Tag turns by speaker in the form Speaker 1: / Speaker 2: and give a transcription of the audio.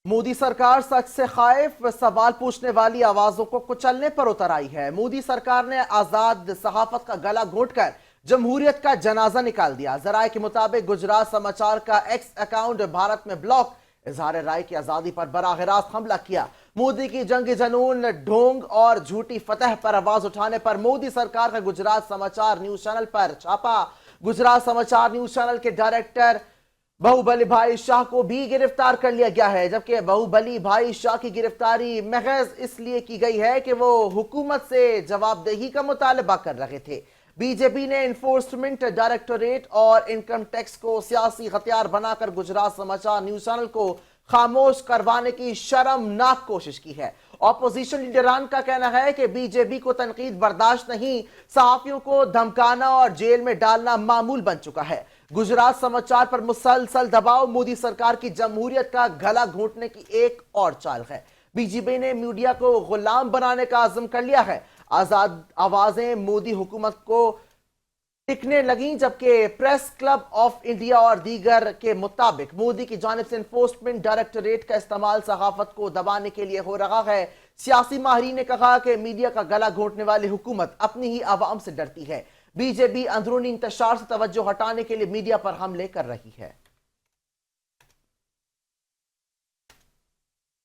Speaker 1: मोदी सरकार सच से खाइफ, सवाल पूछने वाली आवाजों को कुचलने पर उतर आई है। मोदी सरकार ने आजाद सहाफत का गला घोंटकर जमहूरियत का जनाजा निकाल दिया। जराये के मुताबिक गुजरात समाचार का एक्स अकाउंट भारत में ब्लॉक, इजहार राय की आजादी पर बराह रास्त हमला किया। मोदी की जंग जनून, ढोंग और झूठी फतह पर आवाज उठाने पर मोदी सरकार का गुजरात समाचार न्यूज चैनल पर छापा। गुजरात समाचार न्यूज चैनल के डायरेक्टर बाहुबली भाई शाह को भी गिरफ्तार कर लिया गया है, जबकि बाहुबली भाई शाह की गिरफ्तारी महज इसलिए की गई है कि वो हुकूमत से जवाबदेही का मुतालबा कर रहे थे। बीजेपी ने इन्फोर्समेंट डायरेक्टोरेट और इनकम टैक्स को सियासी हथियार बनाकर गुजरात समाचार न्यूज चैनल को खामोश करवाने की शर्मनाक कोशिश की है। ऑपोजिशन लीडरान का कहना है कि बीजेपी को तनकीद बर्दाश्त नहीं, सहाफियों को धमकाना और जेल में डालना मामूल बन चुका है। गुजरात समाचार पर मुसलसल दबाव मोदी सरकार की जमहूरियत का गला घोंटने की एक और चाल है। बीजेपी ने मीडिया को गुलाम बनाने का आज़म कर लिया है। आजाद आवाजें मोदी हुकूमत को टिकने लगी, जबकि प्रेस क्लब ऑफ इंडिया और दीगर के मुताबिक मोदी की जानिब से इन्फोर्समेंट डायरेक्टोरेट का इस्तेमाल सहाफत को दबाने के लिए हो रहा है। सियासी माहिरीन ने कहा कि मीडिया का गला घोंटने वाली हुकूमत अपनी ही आवाम से डरती है। बीजेपी अंदरूनी इंतशार से तवज्जो हटाने के लिए मीडिया पर हमले कर रही है।